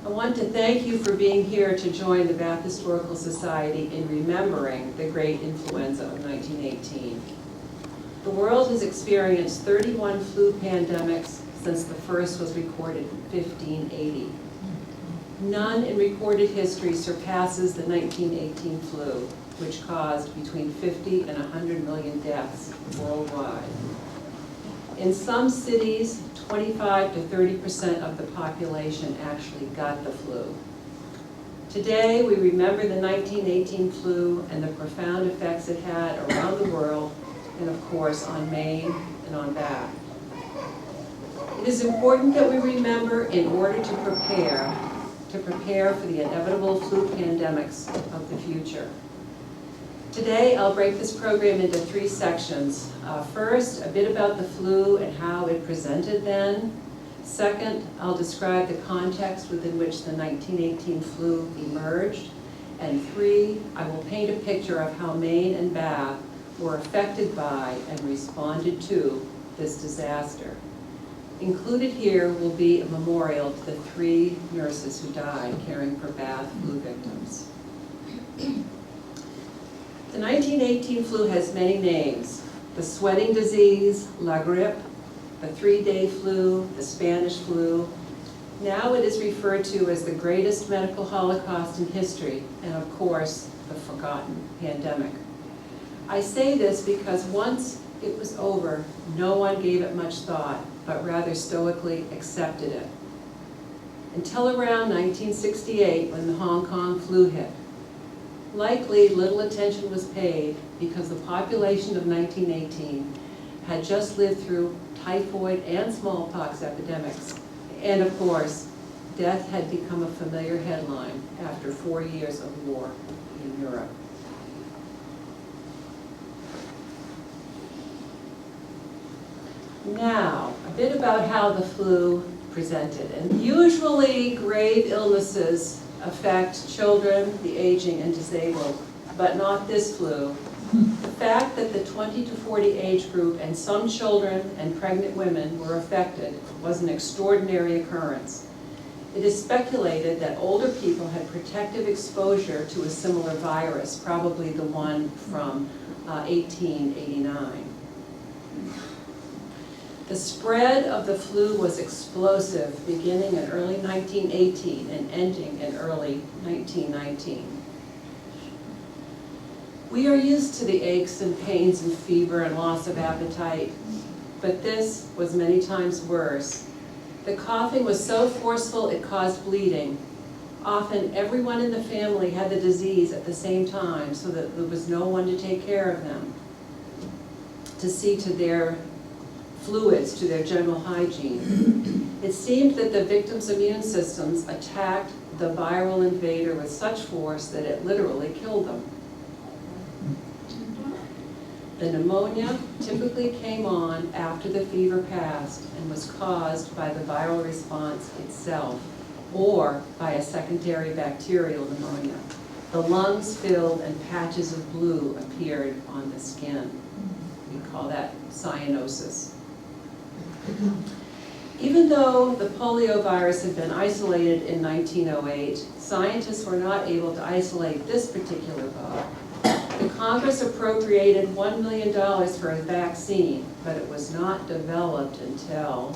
I want to thank you for being here to join the Bath Historical Society in remembering the great influenza of 1918. The world has experienced 31 flu pandemics since the first was recorded in 1580. None in recorded history surpasses the 1918 flu, which caused between 50 and 100 million deaths worldwide. In some cities, 25 to 30% of the population actually got the flu. Today, we remember the 1918 flu and the profound effects it had around the world, and of course on Maine and on Bath. It is important that we remember in order to prepare for the inevitable flu pandemics of the future. Today, I'll break this program into 3 sections. First, a bit about the flu and how it presented then. Second, I'll describe the context within which the 1918 flu emerged. And 3, I will paint a picture of how Maine and Bath were affected by and responded to this disaster. Included here will be a memorial to the 3 nurses who died caring for Bath flu victims. The 1918 flu has many names: the sweating disease, la grippe, the 3-day flu, the Spanish flu. Now it is referred to as the greatest medical holocaust in history, and of course, the forgotten pandemic. I say this because once it was over, no one gave it much thought, but rather stoically accepted it. Until around 1968, when the Hong Kong flu hit. Likely, little attention was paid because the population of 1918 had just lived through typhoid and smallpox epidemics. And of course, death had become a familiar headline after 4 years of war in Europe. Now, a bit about how the flu presented. And usually, grave illnesses affect children, the aging, and disabled, but not this flu. The fact that the 20 to 40 age group and some children and pregnant women were affected was an extraordinary occurrence. It is speculated that older people had protective exposure to a similar virus, probably the one from 1889. The spread of the flu was explosive, beginning in early 1918 and ending in early 1919. We are used to the aches and pains and fever and loss of appetite, but this was many times worse. The coughing was so forceful it caused bleeding. Often everyone in the family had the disease at the same time, so that there was no one to take care of them, to see to their fluids, to their general hygiene. It seemed that the victims' immune systems attacked the viral invader with such force that it literally killed them. The pneumonia typically came on after the fever passed and was caused by the viral response itself or by a secondary bacterial pneumonia. The lungs filled and patches of blue appeared on the skin. We call that cyanosis. Even though the polio virus had been isolated in 1908, scientists were not able to isolate this particular bug. The Congress appropriated $1 million for a vaccine, but it was not developed until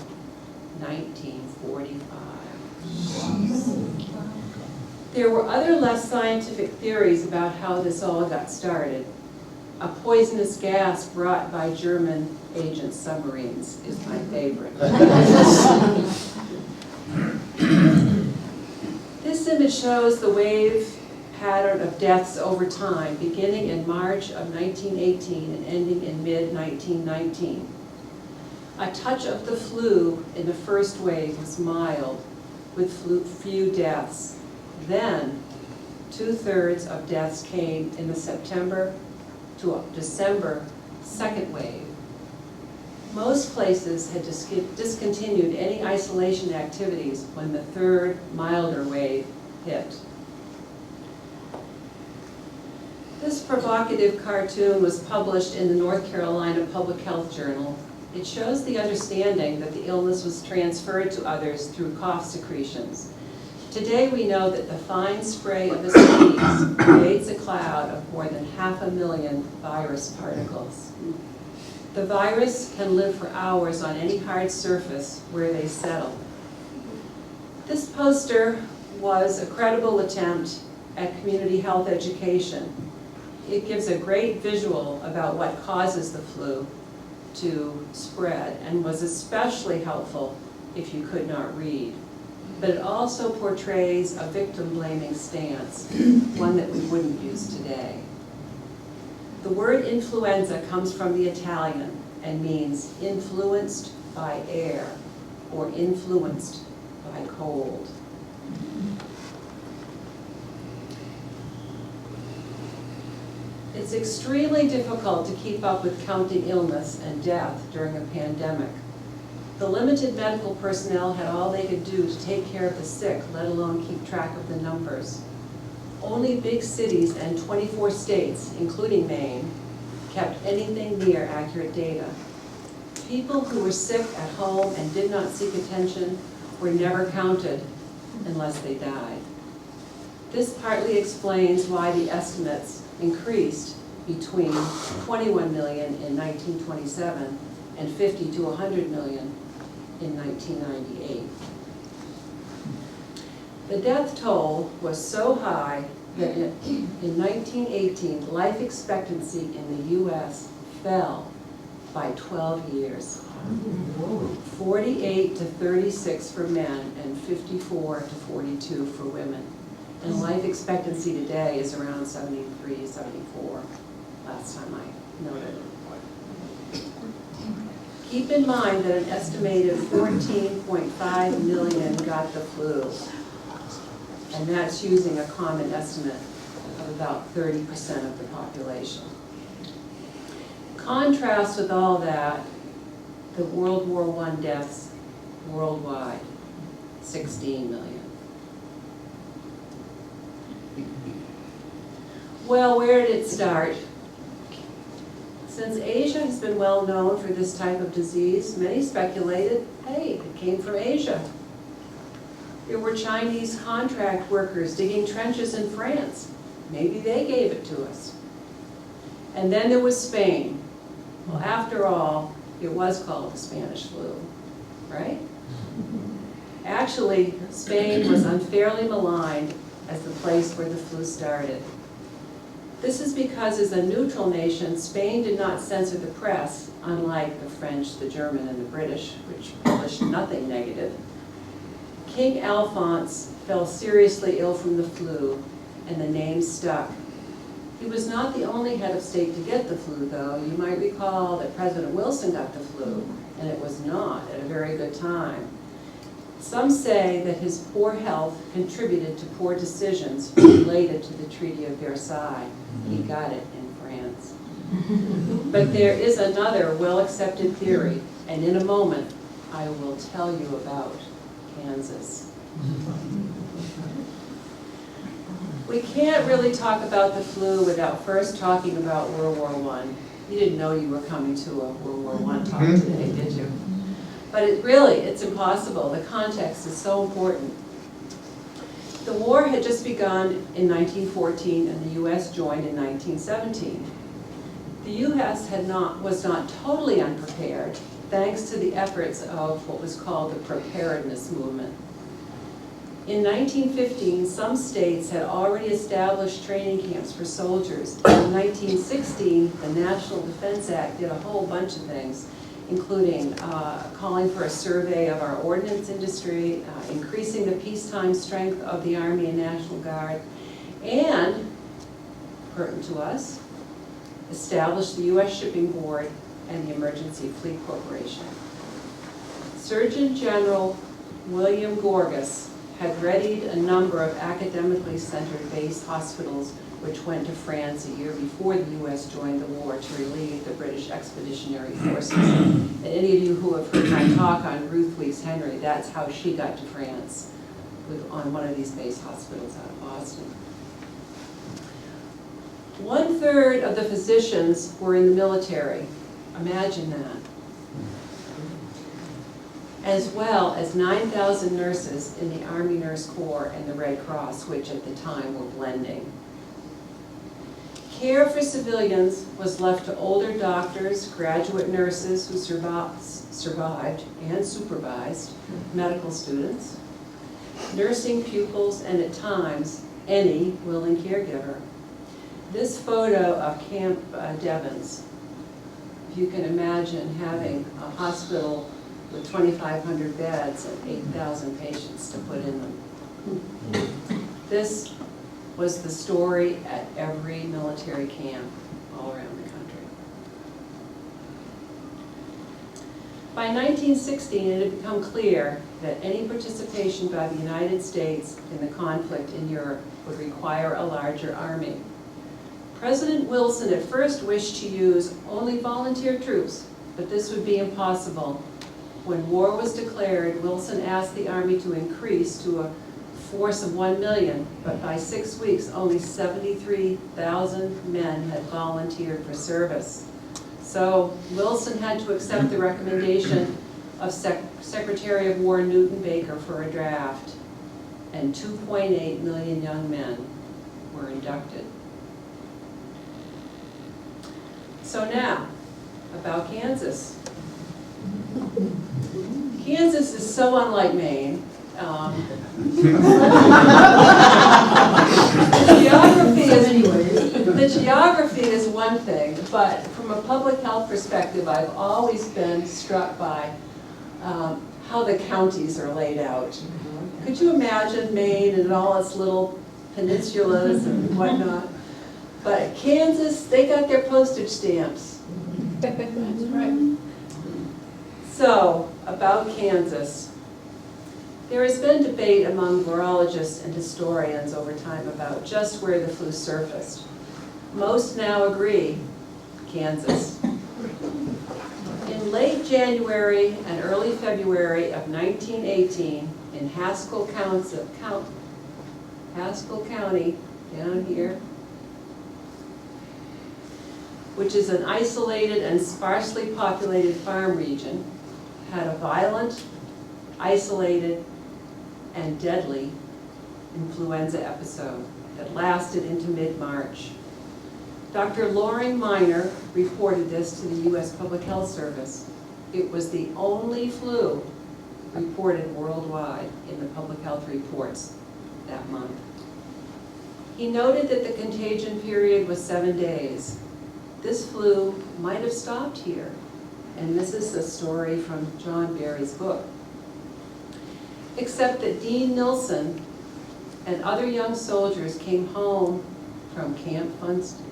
1945. There were other less scientific theories about how this all got started. A poisonous gas brought by German agent submarines is my favorite. This image shows the wave pattern of deaths over time, beginning in March of 1918 and ending in mid-1919. A touch of the flu in the first wave was mild, with few deaths. Then, 2/3 of deaths came in the September to December second wave. Most places had discontinued any isolation activities when the third, milder wave hit. This provocative cartoon was published in the North Carolina Public Health Journal. It shows the understanding that the illness was transferred to others through cough secretions. Today we know that the fine spray of a sneeze creates a cloud of more than 500,000 virus particles. The virus can live for hours on any hard surface where they settle. This poster was a credible attempt at community health education. It gives a great visual about what causes the flu to spread and was especially helpful if you could not read. But it also portrays a victim-blaming stance, one that we wouldn't use today. The word influenza comes from the Italian and means influenced by air or influenced by cold. It's extremely difficult to keep up with counting illness and death during a pandemic. The limited medical personnel had all they could do to take care of the sick, let alone keep track of the numbers. Only big cities and 24 states, including Maine, kept anything near accurate data. People who were sick at home and did not seek attention were never counted unless they died. This partly explains why the estimates increased between 21 million in 1927 and 50 to 100 million in 1998. The death toll was so high that in 1918, life expectancy in the US fell by 12 years. 48 to 36 for men and 54 to 42 for women. And life expectancy today is around 73, 74, last time I noted. Keep in mind that an estimated 14.5 million got the flu, and that's using a common estimate of about 30% of the population. Contrast with all that, the World War I deaths worldwide, 16 million. Well, where did it start? Since Asia has been well known for this type of disease, many speculated, hey, it came from Asia. There were Chinese contract workers digging trenches in France. Maybe they gave it to us. And then there was Spain. Well, after all, it was called the Spanish flu, right? Actually, Spain was unfairly maligned as the place where the flu started. This is because as a neutral nation, Spain did not censor the press, unlike the French, the German, and the British, which published nothing negative. King Alphonse fell seriously ill from the flu, and the name stuck. He was not the only head of state to get the flu, though. You might recall that President Wilson got the flu, and it was not at a very good time. Some say that his poor health contributed to poor decisions related to the Treaty of Versailles. He got it in France. But there is another well-accepted theory, and in a moment, I will tell you about Kansas. We can't really talk about the flu without first talking about World War I. You didn't know you were coming to a World War I talk today, did you? But it's impossible. The context is so important. The war had just begun in 1914 and the US joined in 1917. The US was not totally unprepared thanks to the efforts of what was called the preparedness movement. In 1915, some states had already established training camps for soldiers. In 1916, the National Defense Act did a whole bunch of things, including calling for a survey of our ordnance industry, increasing the peacetime strength of the Army and National Guard, and, pertinent to us, established the U.S. Shipping Board and the Emergency Fleet Corporation. Surgeon General William Gorgas had readied a number of academically centered base hospitals which went to France a year before the U.S. joined the war to relieve the British Expeditionary Forces. And any of you who have heard my talk on Ruth Weeks Henry, that's how she got to France, on one of these base hospitals out of Boston. 1/3 of the physicians were in the military. Imagine that. as well as 9,000 nurses in the Army Nurse Corps and the Red Cross, which at the time were blending. Care for civilians was left to older doctors, graduate nurses who survived and supervised medical students, nursing pupils, and at times, any willing caregiver. This photo of Camp Devens, if you can imagine having a hospital with 2,500 beds and 8,000 patients to put in them. This was the story at every military camp all around the country. By 1916, it had become clear that any participation by the United States in the conflict in Europe would require a larger army. President Wilson at first wished to use only volunteer troops, but this would be impossible. When war was declared, Wilson asked the Army to increase to a force of 1 million, but by 6 weeks, only 73,000 men had volunteered for service. So Wilson had to accept the recommendation of Secretary of War Newton Baker for a draft, and 2.8 million young men were inducted. So now, about Kansas. Kansas is so unlike Maine. The geography is one thing, but from a public health perspective, I've always been struck by how the counties are laid out. Could you imagine Maine and all its little peninsulas and whatnot? But Kansas, they got their postage stamps. That's right. So, about Kansas. There has been debate among virologists and historians over time about just where the flu surfaced. Most now agree, Kansas. In late January and early February of 1918, in Haskell County, down here, which is an isolated and sparsely populated farm region, had a violent, isolated, and deadly influenza episode that lasted into mid-March. Dr. Loring Miner reported this to the U.S. Public Health Service. It was the only flu reported worldwide in the public health reports that month. He noted that the contagion period was 7 days. This flu might have stopped here, and this is a story from John Barry's book. Except that Dean Nilsson and other young soldiers came home from Camp Funston,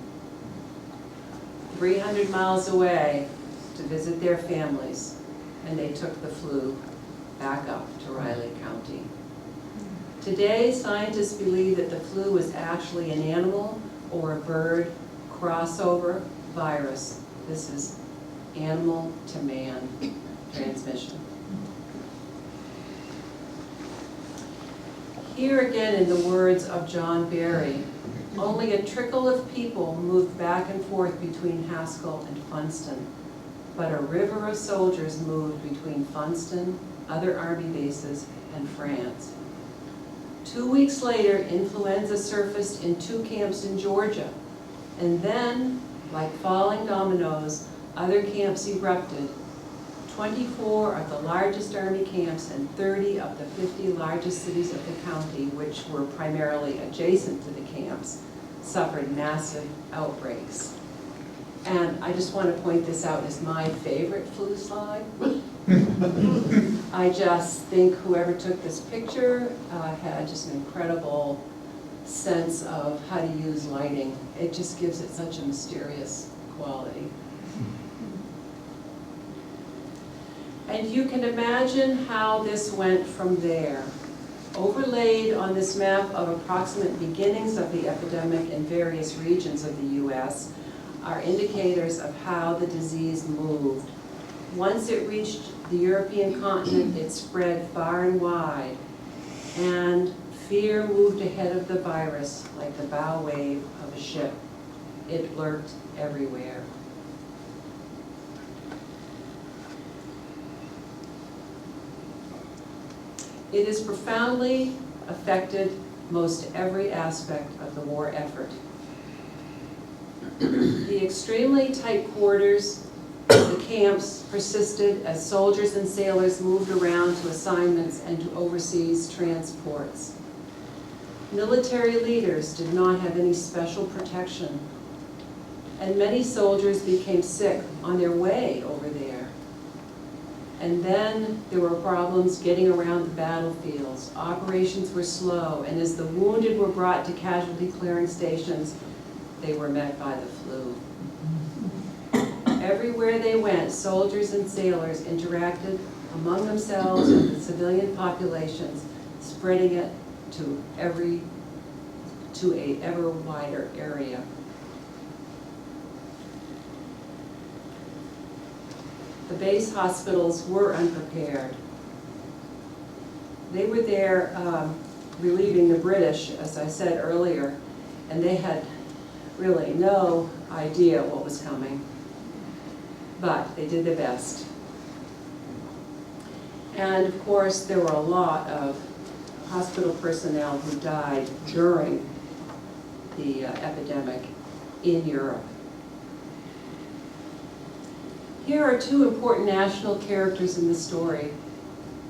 300 miles away, to visit their families, and they took the flu back up to Riley County. Today, scientists believe that the flu was actually an animal or a bird crossover virus. This is animal to man transmission. Here again, in the words of John Barry, only a trickle of people moved back and forth between Haskell and Funston, but a river of soldiers moved between Funston, other army bases, and France. 2 weeks later, influenza surfaced in 2 camps in Georgia, and then, like falling dominoes, other camps erupted. 24 of the largest army camps and 30 of the 50 largest cities of the county, which were primarily adjacent to the camps, suffered massive outbreaks. And I just want to point this out as my favorite flu slide. I just think whoever took this picture had just an incredible sense of how to use lighting. It just gives it such a mysterious quality. And you can imagine how this went from there. Overlaid on this map of approximate beginnings of the epidemic in various regions of the U.S. are indicators of how the disease moved. Once it reached the European continent, it spread far and wide, and fear moved ahead of the virus like the bow wave of a ship. It lurked everywhere. It has profoundly affected most every aspect of the war effort. The extremely tight quarters of the camps persisted as soldiers and sailors moved around to assignments and to overseas transports. Military leaders did not have any special protection, and many soldiers became sick on their way over there. And then there were problems getting around the battlefields. Operations were slow, and as the wounded were brought to casualty clearing stations, they were met by the flu. Everywhere they went, soldiers and sailors interacted among themselves and the civilian populations, spreading it to a ever wider area. The base hospitals were unprepared. They were there relieving the British, as I said earlier, and they had really no idea what was coming, but they did their best. And of course, there were a lot of hospital personnel who died during the epidemic in Europe. Here are two important national characters in the story,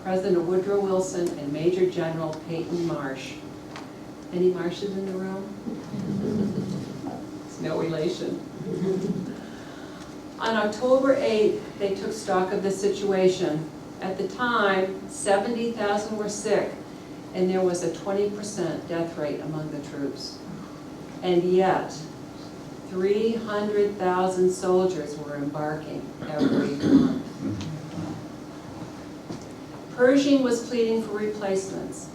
President Woodrow Wilson and Major General Peyton Marsh. Any Marshes in the room? It's no relation. On October 8th, they took stock of the situation. At the time, 70,000 were sick, and there was a 20% death rate among the troops. And yet, 300,000 soldiers were embarking every month. Pershing was pleading for replacements,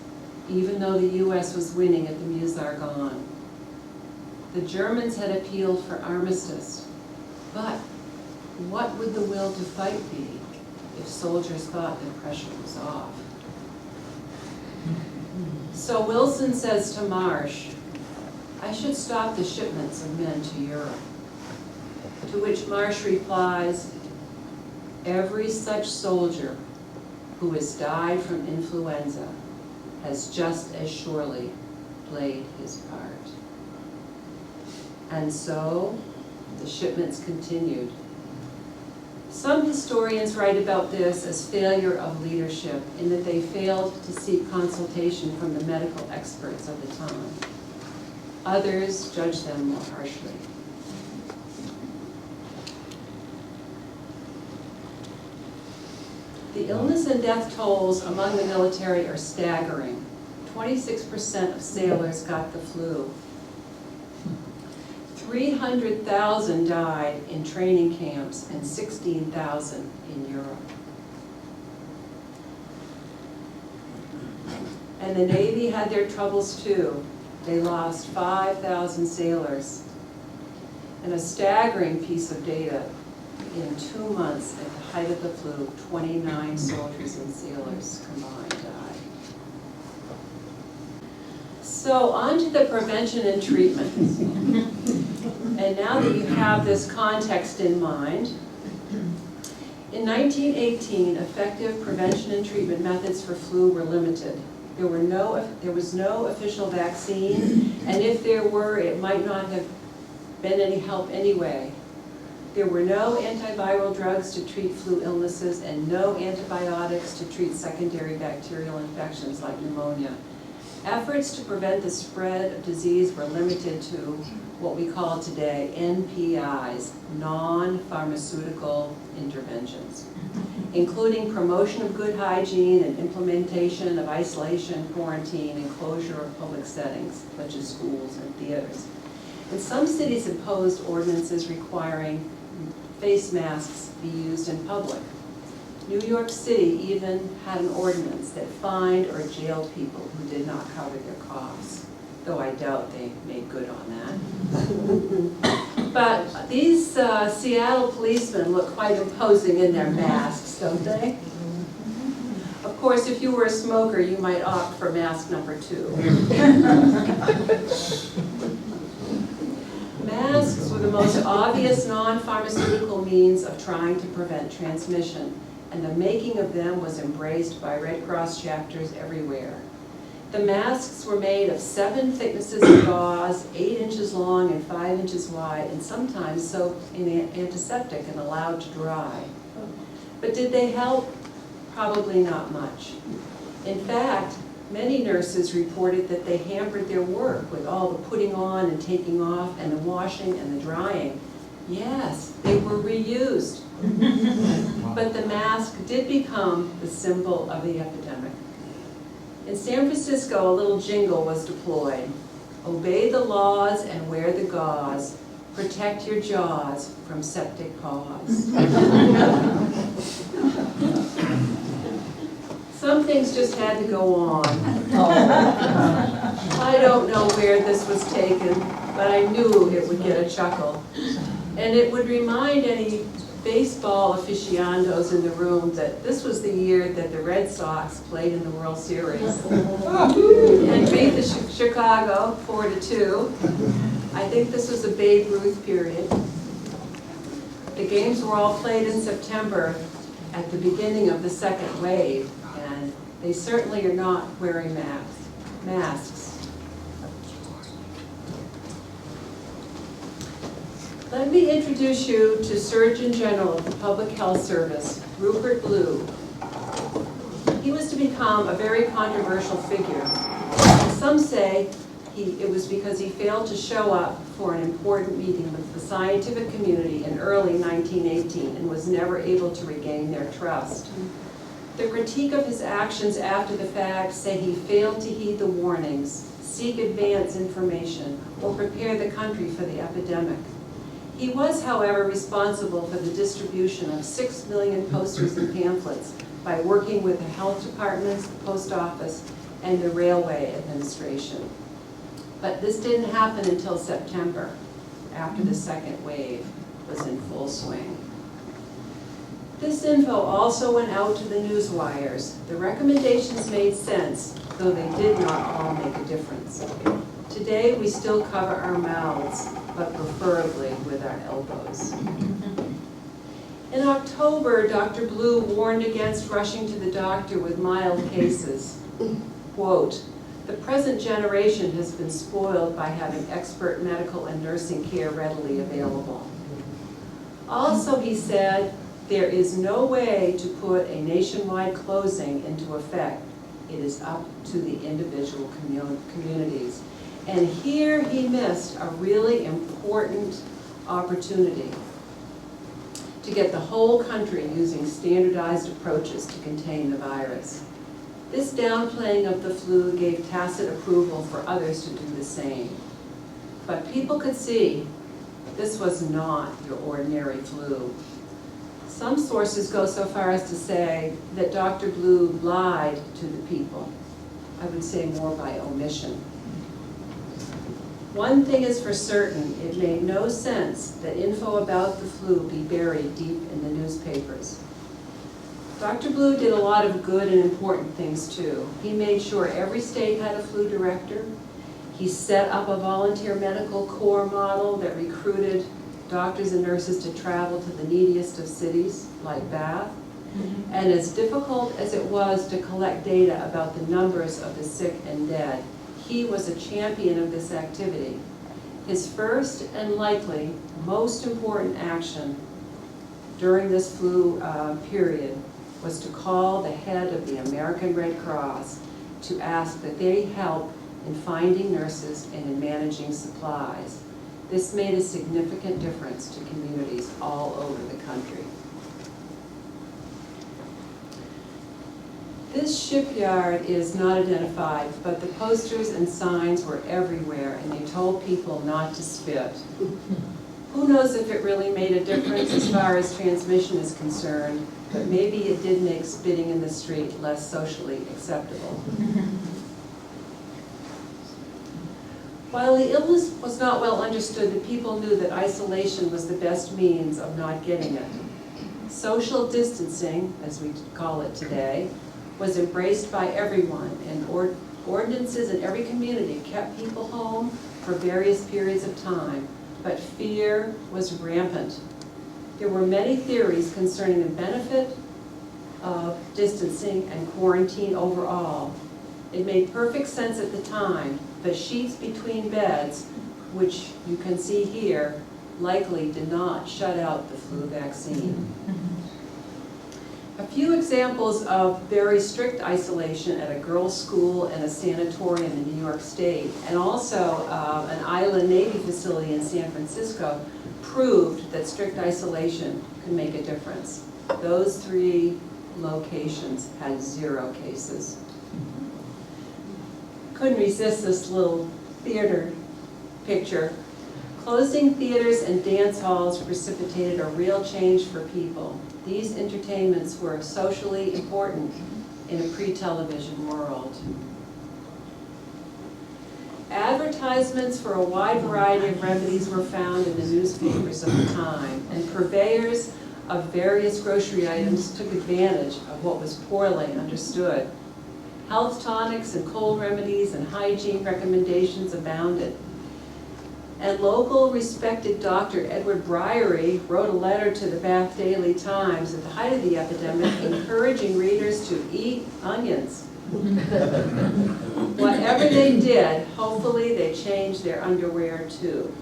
even though the U.S. was winning at the Meuse-Argonne. The Germans had appealed for armistice, but what would the will to fight be if soldiers thought the pressure was off? So Wilson says to Marsh, "I should stop the shipments of men to Europe." To which Marsh replies, "Every such soldier who has died from influenza has just as surely played his part." And so the shipments continued. Some historians write about this as failure of leadership, in that they failed to seek consultation from the medical experts of the time. Others judge them more harshly. The illness and death tolls among the military are staggering. 26% of sailors got the flu. 300,000 died in training camps and 16,000 in Europe. And the Navy had their troubles too. They lost 5,000 sailors. And a staggering piece of data, in 2 months at the height of the flu, 29 soldiers and sailors combined died. So on to the prevention and treatment. And now that you have this context in mind, in 1918, effective prevention and treatment methods for flu were limited. There was no official vaccine, and if there were, it might not have been any help anyway. There were no antiviral drugs to treat flu illnesses and no antibiotics to treat secondary bacterial infections like pneumonia. Efforts to prevent the spread of disease were limited to what we call today NPIs, non-pharmaceutical interventions, including promotion of good hygiene and implementation of isolation, quarantine, and closure of public settings, such as schools and theaters. And some cities imposed ordinances requiring face masks be used in public. New York City even had an ordinance that fined or jailed people who did not cover their coughs, though I doubt they made good on that. But these Seattle policemen look quite imposing in their masks, don't they? Of course, if you were a smoker, you might opt for mask number 2. Masks were the most obvious non-pharmaceutical means of trying to prevent transmission, and the making of them was embraced by Red Cross chapters everywhere. The masks were made of 7 thicknesses of gauze, 8 inches long and 5 inches wide, and sometimes soaked in antiseptic and allowed to dry. But did they help? Probably not much. In fact, many nurses reported that they hampered their work with all the putting on and taking off and the washing and the drying. Yes, they were reused. But the mask did become the symbol of the epidemic. In San Francisco, a little jingle was deployed. Obey the laws and wear the gauze. Protect your jaws from septic paws. Some things just had to go on. I don't know where this was taken, but I knew it would get a chuckle. And it would remind any baseball aficionados in the room that this was the year that the Red Sox played in the World Series. And beat the Chicago 4-2. I think this was a Babe Ruth period. The games were all played in September at the beginning of the second wave, and they certainly are not wearing masks. Let me introduce you to Surgeon General of the Public Health Service, Rupert Blue. He was to become a very controversial figure. And some say it was because he failed to show up for an important meeting with the scientific community in early 1918 and was never able to regain their trust. The critique of his actions after the fact say he failed to heed the warnings, seek advance information, or prepare the country for the epidemic. He was, however, responsible for the distribution of 6 million posters and pamphlets by working with the health departments, the post office, and the railway administration. But this didn't happen until September, after the second wave was in full swing. This info also went out to the news wires. The recommendations made sense, though they did not all make a difference. Today, we still cover our mouths, but preferably with our elbows. In October, Dr. Blue warned against rushing to the doctor with mild cases. Quote, "The present generation has been spoiled by having expert medical and nursing care readily available." Also, he said, there is no way to put a nationwide closing into effect. It is up to the individual communities. And here he missed a really important opportunity to get the whole country using standardized approaches to contain the virus. This downplaying of the flu gave tacit approval for others to do the same. But people could see this was not your ordinary flu. Some sources go so far as to say that Dr. Blue lied to the people. I would say more by omission. One thing is for certain, it made no sense that info about the flu be buried deep in the newspapers. Dr. Blue did a lot of good and important things too. He made sure every state had a flu director. He set up a volunteer medical corps model that recruited doctors and nurses to travel to the neediest of cities, like Bath. And as difficult as it was to collect data about the numbers of the sick and dead, he was a champion of this activity. His first and likely most important action during this flu period was to call the head of the American Red Cross to ask that they help in finding nurses and in managing supplies. This made a significant difference to communities all over the country. This shipyard is not identified, but the posters and signs were everywhere, and they told people not to spit. Who knows if it really made a difference as far as transmission is concerned, but maybe it did make spitting in the street less socially acceptable. While the illness was not well understood, the people knew that isolation was the best means of not getting it. Social distancing, as we call it today, was embraced by everyone, and ordinances in every community kept people home for various periods of time, but fear was rampant. There were many theories concerning the benefit of distancing and quarantine overall. It made perfect sense at the time, but sheets between beds, which you can see here, likely did not shut out the flu vaccine. A few examples of very strict isolation at a girls' school and a sanatorium in New York State, and also an island Navy facility in San Francisco, proved that strict isolation could make a difference. Those 3 locations had 0 cases. Couldn't resist this little theater picture. Closing theaters and dance halls precipitated a real change for people. These entertainments were socially important in a pre-television world. Advertisements for a wide variety of remedies were found in the newspapers of the time, and purveyors of various grocery items took advantage of what was poorly understood. Health tonics and cold remedies and hygiene recommendations abounded. And local respected Dr. Edward Briery wrote a letter to the Bath Daily Times at the height of the epidemic encouraging readers to eat onions. Whatever they did, hopefully they changed their underwear too.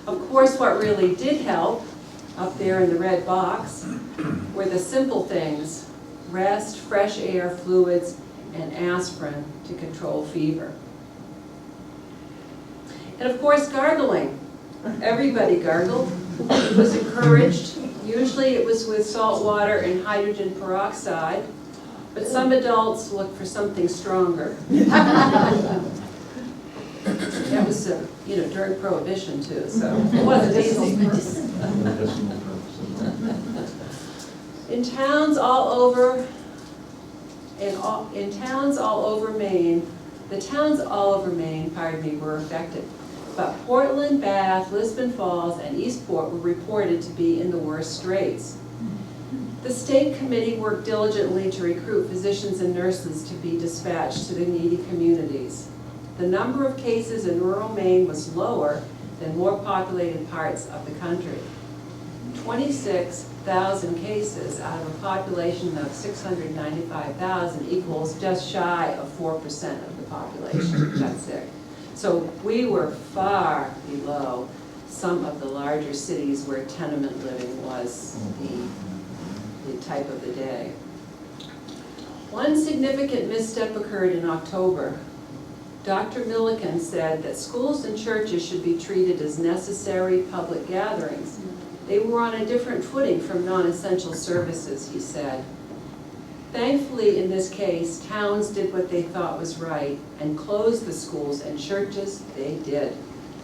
Of course, what really did help, up there in the red box, were the simple things: rest, fresh air, fluids, and aspirin to control fever. And of course, gargling. Everybody gargled. It was encouraged. Usually it was with salt water and hydrogen peroxide, but some adults looked for something stronger. That was, during Prohibition too, so it wasn't easy. In towns all over Maine, the towns all over Maine, were affected. But Portland, Bath, Lisbon Falls, and Eastport were reported to be in the worst straits. The state committee worked diligently to recruit physicians and nurses to be dispatched to the needy communities. The number of cases in rural Maine was lower than more populated parts of the country. 26,000 cases out of a population of 695,000 equals just shy of 4% of the population got sick. So we were far below some of the larger cities where tenement living was the type of the day. One significant misstep occurred in October. Dr. Milliken said that schools and churches should be treated as necessary public gatherings. They were on a different footing from non-essential services, he said. Thankfully, in this case, towns did what they thought was right and closed the schools, and churches, they did,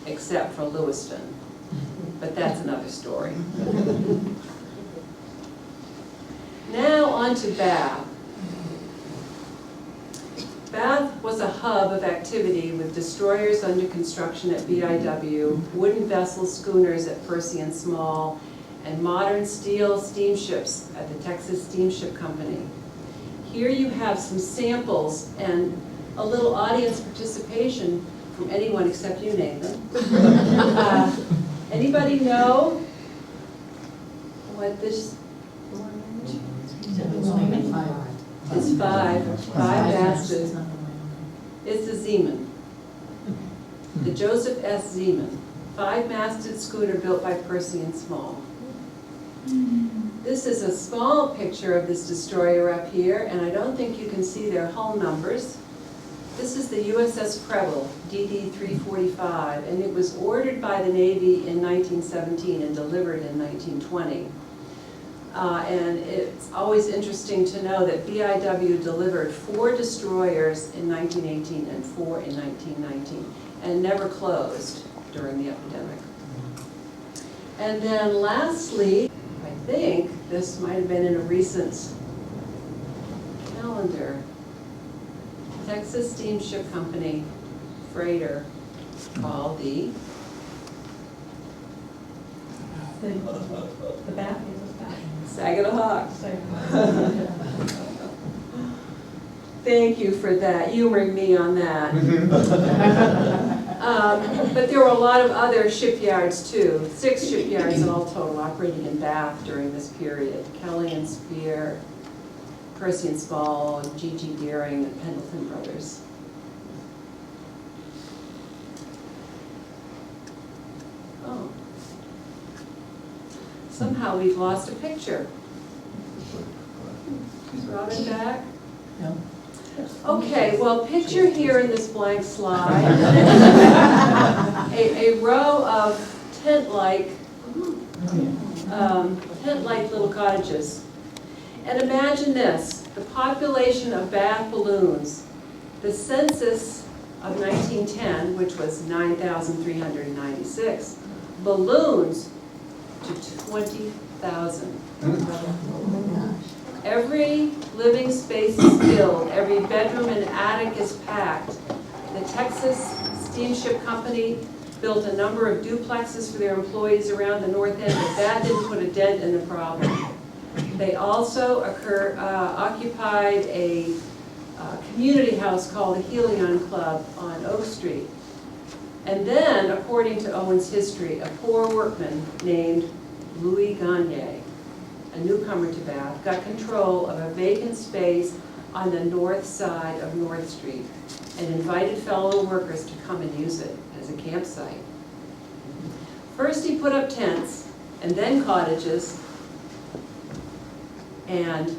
except for Lewiston. But that's another story. Now on to Bath. Bath was a hub of activity with destroyers under construction at BIW, wooden vessel schooners at Percy and Small, and modern steel steamships at the Texas Steamship Company. Here you have some samples and a little audience participation from anyone except you, Nathan. Anybody know what this? It's five masted. It's the Zeeman, the Joseph S. Zeeman, 5-masted schooner built by Percy and Small. This is a small picture of this destroyer up here, and I don't think you can see their hull numbers. This is the USS Preble, DD 345, and it was ordered by the Navy in 1917 and delivered in 1920. And it's always interesting to know that BIW delivered 4 destroyers in 1918 and 4 in 1919, and never closed during the epidemic. And then lastly, I think this might have been in a recent calendar, Texas Steamship Company freighter called the Bath. Saginaw Hawk. Thank you for that, humoring me on that. But there were a lot of other shipyards too, 6 shipyards in all total operating in Bath during this period. Kelly and Spear, Percy and Small, G.G. Deering, and Pendleton Brothers. Oh. Somehow we've lost a picture. Is Robin back? No. Okay, well, picture here in this blank slide a row of tent-like little cottages. And imagine this, the population of Bath balloons. The census of 1910, which was 9,396, balloons to 20,000. Every living space is filled, every bedroom and attic is packed. The Texas Steamship Company built a number of duplexes for their employees around the north end, but that didn't put a dent in the problem. They also occupied a community house called the Helion Club on Oak Street. And then, according to Owen's history, a poor workman named Louis Gagne, a newcomer to Bath, got control of a vacant space on the north side of North Street and invited fellow workers to come and use it as a campsite. First he put up tents and then cottages, and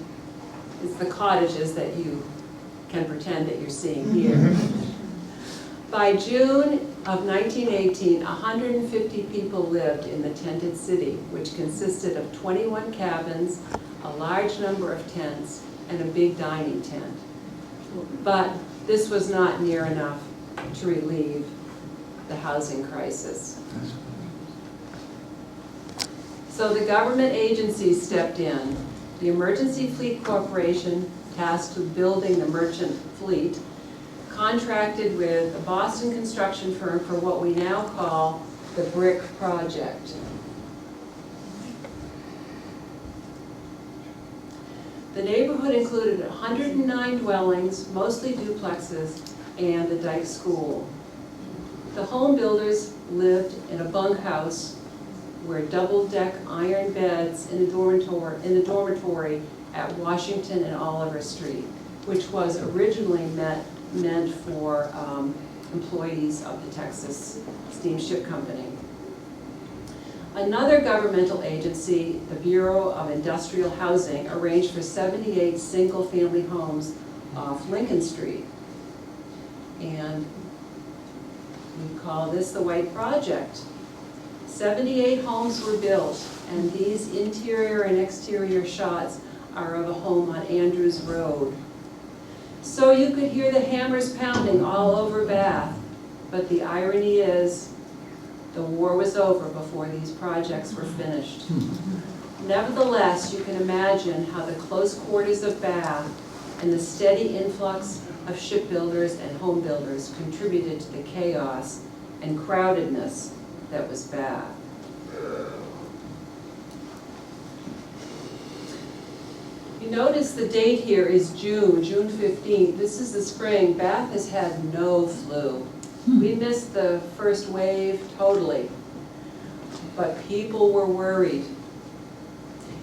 it's the cottages that you can pretend that you're seeing here. By June of 1918, 150 people lived in the tented city, which consisted of 21 cabins, a large number of tents, and a big dining tent. But this was not near enough to relieve the housing crisis. So the government agencies stepped in. The Emergency Fleet Corporation, tasked with building the merchant fleet, contracted with a Boston construction firm for what we now call the Brick Project. The neighborhood included 109 dwellings, mostly duplexes, and the Dyke School. The home builders lived in a bunkhouse where double-deck iron beds in the dormitory at Washington and Oliver Street, which was originally meant for employees of the Texas Steamship Company. Another governmental agency, the Bureau of Industrial Housing, arranged for 78 single-family homes off Lincoln Street. And we call this the White Project. 78 homes were built, and these interior and exterior shots are of a home on Andrews Road. So you could hear the hammers pounding all over Bath, but the irony is, the war was over before these projects were finished. Nevertheless, you can imagine how the close quarters of Bath and the steady influx of shipbuilders and home builders contributed to the chaos and crowdedness that was Bath. You notice the date here is June 15th. This is the spring. Bath has had no flu. We missed the first wave totally, but people were worried.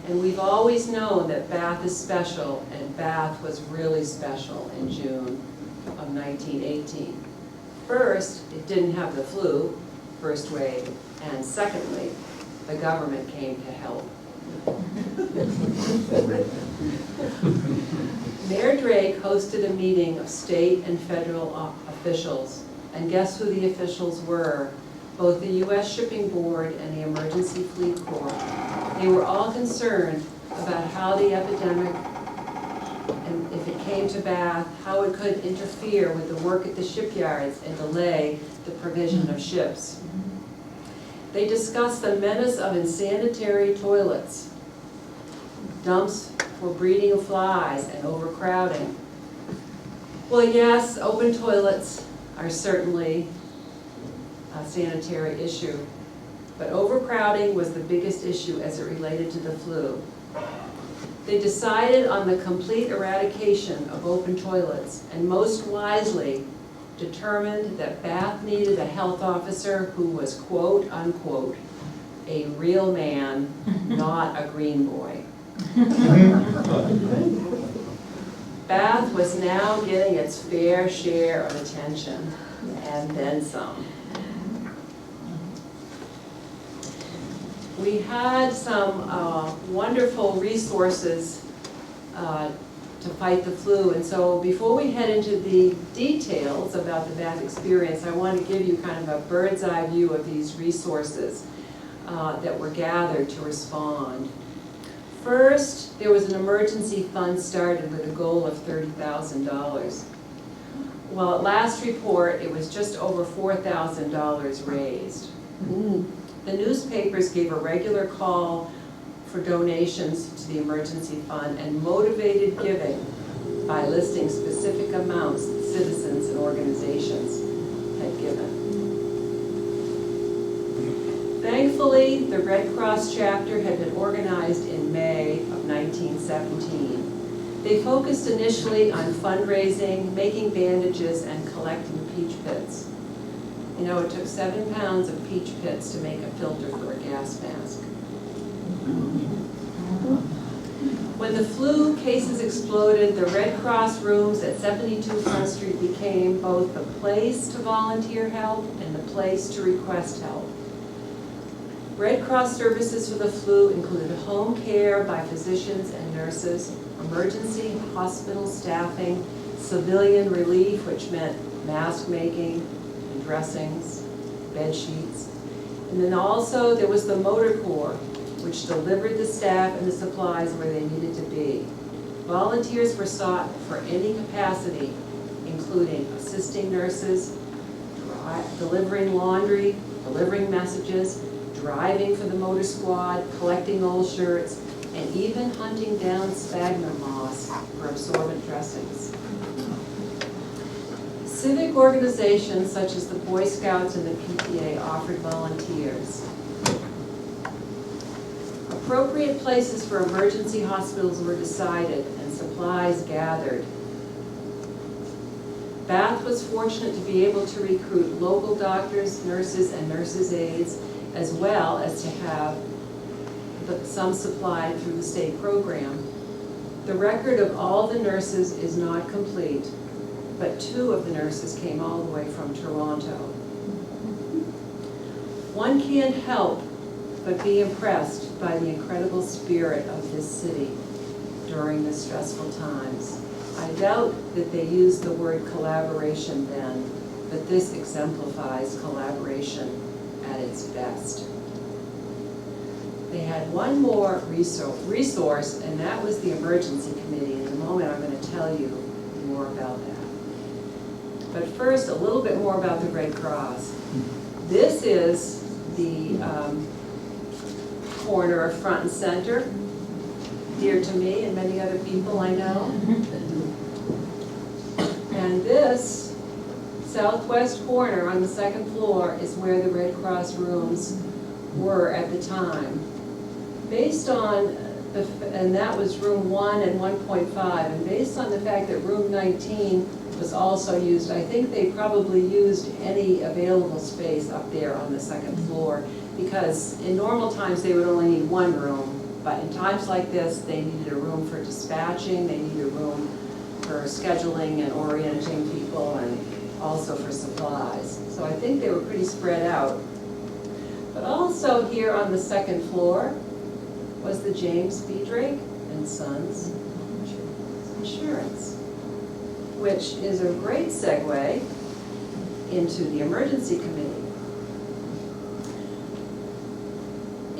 And we've always known that Bath is special, and Bath was really special in June of 1918. First, it didn't have the flu, first wave, and secondly, the government came to help. Mayor Drake hosted a meeting of state and federal officials, and guess who the officials were? Both the U.S. Shipping Board and the Emergency Fleet Corps. They were all concerned about how the epidemic, and if it came to Bath, how it could interfere with the work at the shipyards and delay the provision of ships. They discussed the menace of insanitary toilets, dumps for breeding of flies, and overcrowding. Well, yes, open toilets are certainly a sanitary issue, but overcrowding was the biggest issue as it related to the flu. They decided on the complete eradication of open toilets, and most wisely, determined that Bath needed a health officer who was quote unquote a real man, not a green boy. Bath was now getting its fair share of attention, and then some. We had some wonderful resources to fight the flu, and so before we head into the details about the Bath experience, I want to give you kind of a bird's eye view of these resources that were gathered to respond. First, there was an emergency fund started with a goal of $30,000. Well, at last report, it was just over $4,000 raised. The newspapers gave a regular call for donations to the emergency fund and motivated giving by listing specific amounts that citizens and organizations had given. Thankfully, the Red Cross chapter had been organized in May of 1917. They focused initially on fundraising, making bandages, and collecting peach pits. You know, it took 7 pounds of peach pits to make a filter for a gas mask. When the flu cases exploded, the Red Cross rooms at 72 Front Street became both the place to volunteer help and the place to request help. Red Cross services for the flu included home care by physicians and nurses, emergency hospital staffing, civilian relief, which meant mask making and dressings, bed sheets. And then also there was the motor corps, which delivered the staff and the supplies where they needed to be. Volunteers were sought for any capacity, including assisting nurses, delivering laundry, delivering messages, driving for the motor squad, collecting old shirts, and even hunting down sphagnum moss for absorbent dressings. Civic organizations such as the Boy Scouts and the PTA offered volunteers. Appropriate places for emergency hospitals were decided and supplies gathered. Bath was fortunate to be able to recruit local doctors, nurses, and nurses' aides, as well as to have some supplied through the state program. The record of all the nurses is not complete, but 2 of the nurses came all the way from Toronto. One can't help but be impressed by the incredible spirit of this city during the stressful times. I doubt that they used the word collaboration then, but this exemplifies collaboration at its best. They had one more resource, and that was the emergency committee. In a moment, I'm going to tell you more about that. But first, a little bit more about the Red Cross. This is the corner of Front and Center, dear to me and many other people I know. And this southwest corner on the 2nd floor is where the Red Cross rooms were at the time. Based on, and that was room 1 and 1.5, and based on the fact that room 19 was also used, I think they probably used any available space up there on the 2nd floor, because in normal times they would only need 1 room, but in times like this they needed a room for dispatching, they needed a room for scheduling and orienting people, and also for supplies. So I think they were pretty spread out. But also here on the 2nd floor was the James B. Drake and Sons Insurance, which is a great segue into the emergency committee.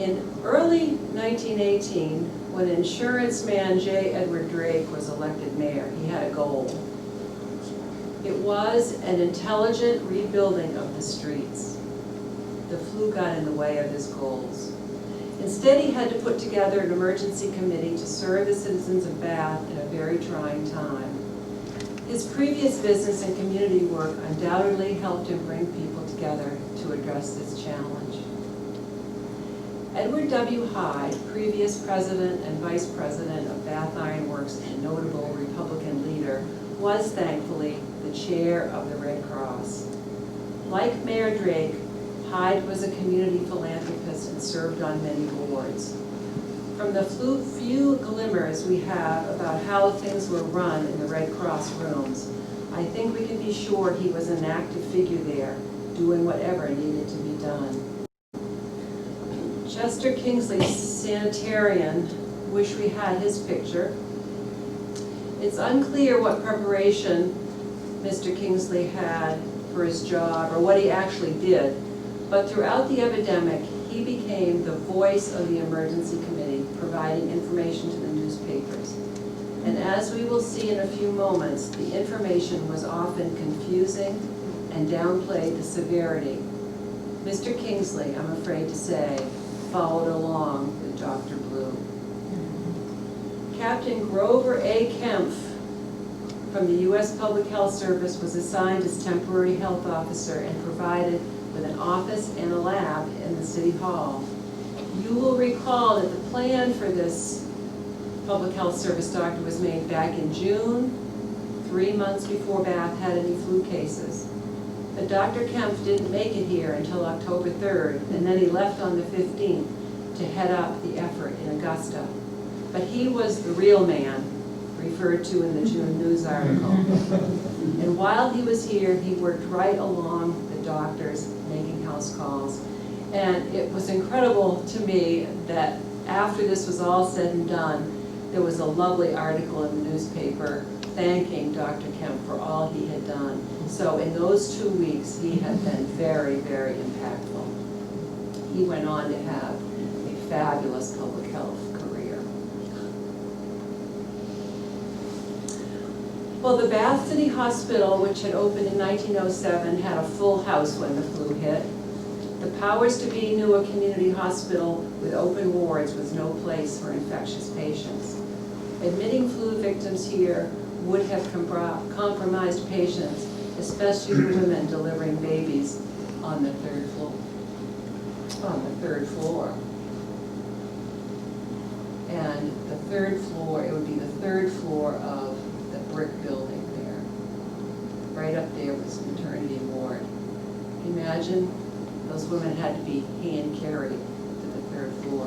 In early 1918, when insurance man J. Edward Drake was elected mayor, he had a goal. It was an intelligent rebuilding of the streets. The flu got in the way of his goals. Instead, he had to put together an emergency committee to serve the citizens of Bath in a very trying time. His previous business and community work undoubtedly helped him bring people together to address this challenge. Edward W. Hyde, previous president and vice president of Bath Iron Works and notable Republican leader, was thankfully the chair of the Red Cross. Like Mayor Drake, Hyde was a community philanthropist and served on many boards. From the few glimmers we have about how things were run in the Red Cross rooms, I think we can be sure he was an active figure there, doing whatever needed to be done. Chester Kingsley, sanitarian, wish we had his picture. It's unclear what preparation Mr. Kingsley had for his job or what he actually did, but throughout the epidemic, he became the voice of the emergency committee, providing information to the newspapers. And as we will see in a few moments, the information was often confusing and downplayed the severity. Mr. Kingsley, I'm afraid to say, followed along with Dr. Blue. Captain Grover A. Kempf from the U.S. Public Health Service was assigned as temporary health officer and provided with an office and a lab in the City Hall. You will recall that the plan for this Public Health Service doctor was made back in June, 3 months before Bath had any flu cases. But Dr. Kempf didn't make it here until October 3rd, and then he left on the 15th to head up the effort in Augusta. But he was the real man, referred to in the June News article. And while he was here, he worked right along the doctors, making house calls. And it was incredible to me that after this was all said and done, there was a lovely article in the newspaper thanking Dr. Kemp for all he had done. So in those 2 weeks, he had been very, very impactful. He went on to have a fabulous public health career. Well, the Bath City Hospital, which had opened in 1907, had a full house when the flu hit. The powers to be knew a community hospital with open wards was no place for infectious patients. Admitting flu victims here would have compromised patients, especially the women delivering babies on the third floor. And the third floor, it would be the third floor of the brick building there. Right up there was the maternity ward. Can you imagine? Those women had to be hand carried to the third floor.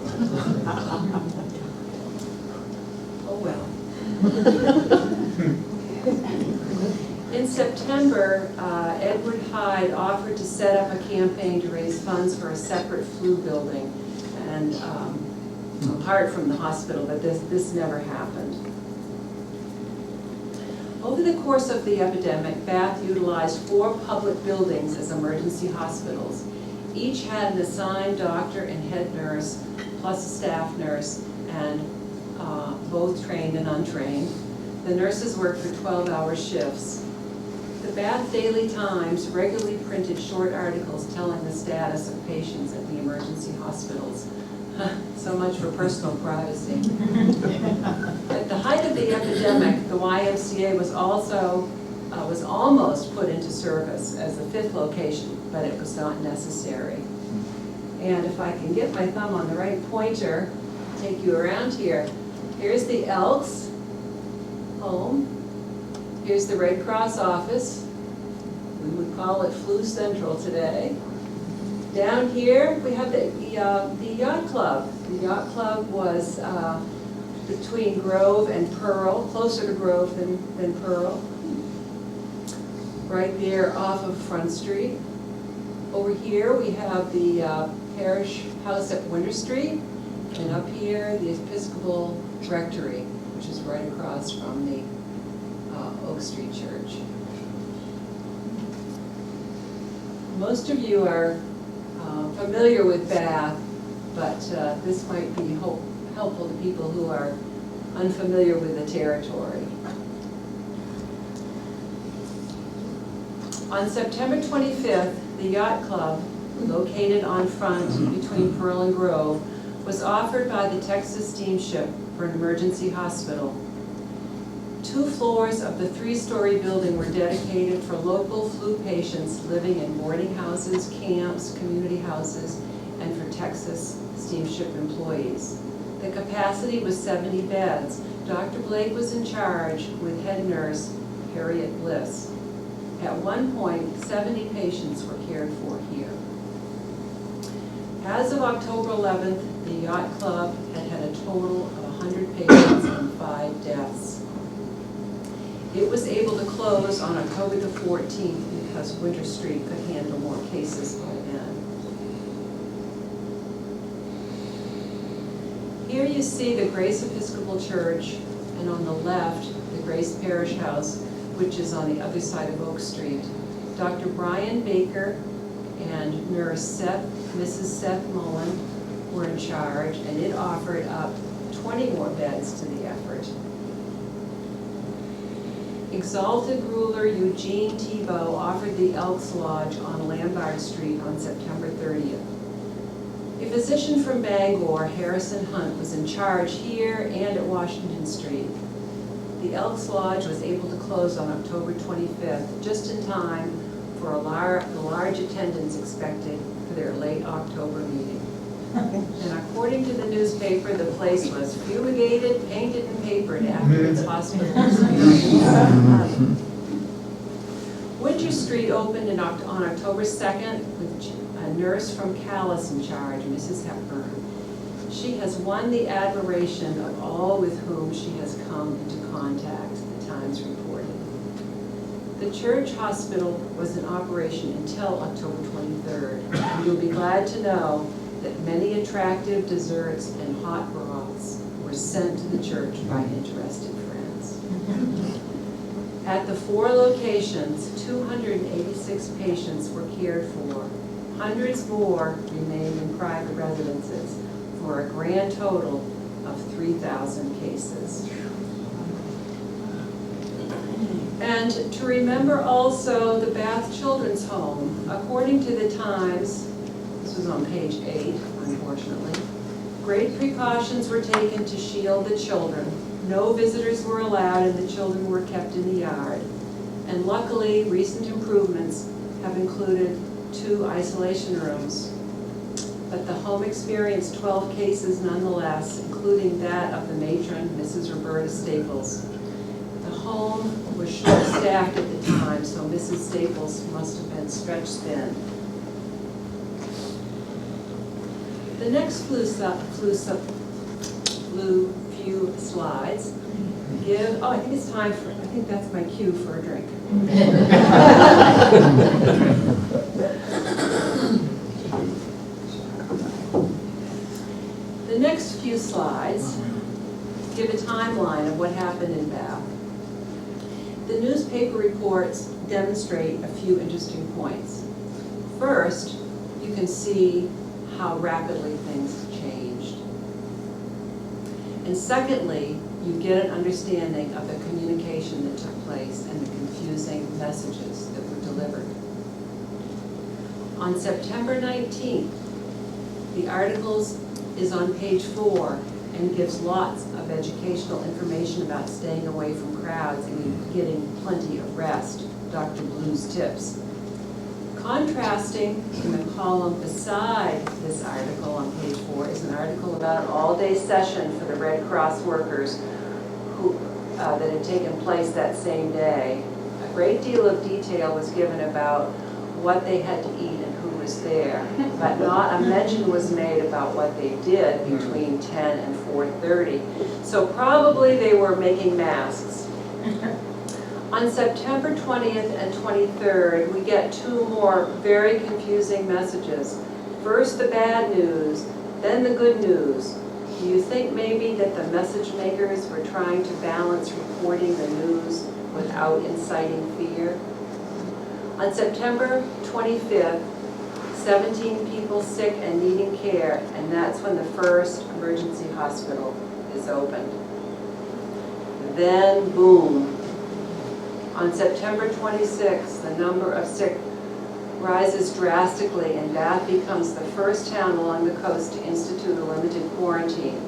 Oh well. In September, Edward Hyde offered to set up a campaign to raise funds for a separate flu building, and apart from the hospital, but this never happened. Over the course of the epidemic, Bath utilized 4 public buildings as emergency hospitals. Each had an assigned doctor and head nurse, plus a staff nurse, and both trained and untrained. The nurses worked for 12-hour shifts. The Bath Daily Times regularly printed short articles telling the status of patients at the emergency hospitals. So much for personal privacy. At the height of the epidemic, the YMCA was almost put into service as the 5th location, but it was not necessary. And if I can get my thumb on the right pointer, take you around here. Here's the Elks home. Here's the Red Cross office. We would call it Flu Central today. Down here, we have the yacht club. The yacht club was between Grove and Pearl, closer to Grove than Pearl. Right there off of Front Street. Over here, we have the parish house at Winter Street. And up here, the Episcopal Rectory, which is right across from the Oak Street Church. Most of you are familiar with Bath, but this might be helpful to people who are unfamiliar with the territory. On September 25th, the Yacht Club, located on Front between Pearl and Grove, was offered by the Texas Steamship for an emergency hospital. 2 floors of the 3-story building were dedicated for local flu patients living in boarding houses, camps, community houses, and for Texas Steamship employees. The capacity was 70 beds. Dr. Blake was in charge with head nurse Harriet Bliss. At one point, 70 patients were cared for here. As of October 11th, the Yacht Club had had a total of 100 patients and 5 deaths. It was able to close on October the 14th because Winter Street could handle more cases by then. Here you see the Grace Episcopal Church, and on the left, the Grace Parish House, which is on the other side of Oak Street. Dr. Brian Baker and nurse Mrs. Seth Mullen were in charge, and it offered up 20 more beds to the effort. Exalted ruler Eugene Thibault offered the Elks Lodge on Lombard Street on September 30th. A physician from Bangor, Harrison Hunt, was in charge here and at Washington Street. The Elks Lodge was able to close on October 25th, just in time for the large attendance expected for their late October meeting. And according to the newspaper, the place was fumigated, painted, and papered after its hospital experience. Winter Street opened on October 2nd with a nurse from Calais in charge, Mrs. Hepburn. She has won the admiration of all with whom she has come into contact, the Times reported. The church hospital was in operation until October 23rd, and you'll be glad to know that many attractive desserts and hot broths were sent to the church by interested friends. At the 4 locations, 286 patients were cared for. Hundreds more remained in private residences for a grand total of 3,000 cases. And to remember also the Bath Children's Home, according to the Times, this was on page 8, unfortunately, great precautions were taken to shield the children. No visitors were allowed and the children were kept in the yard. And luckily, recent improvements have included 2 isolation rooms. But the home experienced 12 cases nonetheless, including that of the matron, Mrs. Roberta Staples. The home was short-staffed at the time, so Mrs. Staples must have been stretched thin. The next few slides give, I think it's time for, I think that's my cue for a drink. The next few slides give a timeline of what happened in Bath. The newspaper reports demonstrate a few interesting points. First, you can see how rapidly things changed. And secondly, you get an understanding of the communication that took place and the confusing messages that were delivered. On September 19th, the articles is on page 4 and gives lots of educational information about staying away from crowds and getting plenty of rest, Dr. Blue's tips. Contrasting in the column beside this article on page 4 is an article about an all-day session for the Red Cross workers that had taken place that same day. A great deal of detail was given about what they had to eat and who was there, but not a mention was made about what they did between 10 and 4:30. So probably they were making masks. On September 20th and 23rd, we get 2 more very confusing messages. First the bad news, then the good news. Do you think maybe that the message makers were trying to balance reporting the news without inciting fear? On September 25th, 17 people sick and needing care, and that's when the first emergency hospital is opened. Then, boom. On September 26th, the number of sick rises drastically, and Bath becomes the first town along the coast to institute a limited quarantine.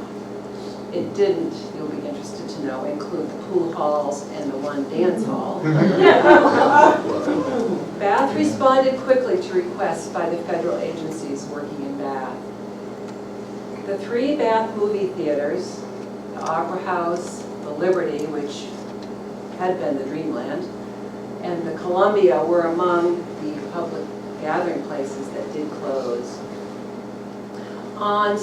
It didn't, you'll be interested to know, include the pool halls and the one dance hall. Bath responded quickly to requests by the federal agencies working in Bath. The 3 Bath movie theaters, the Opera House, the Liberty, which had been the Dreamland, and the Columbia were among the public gathering places that did close. On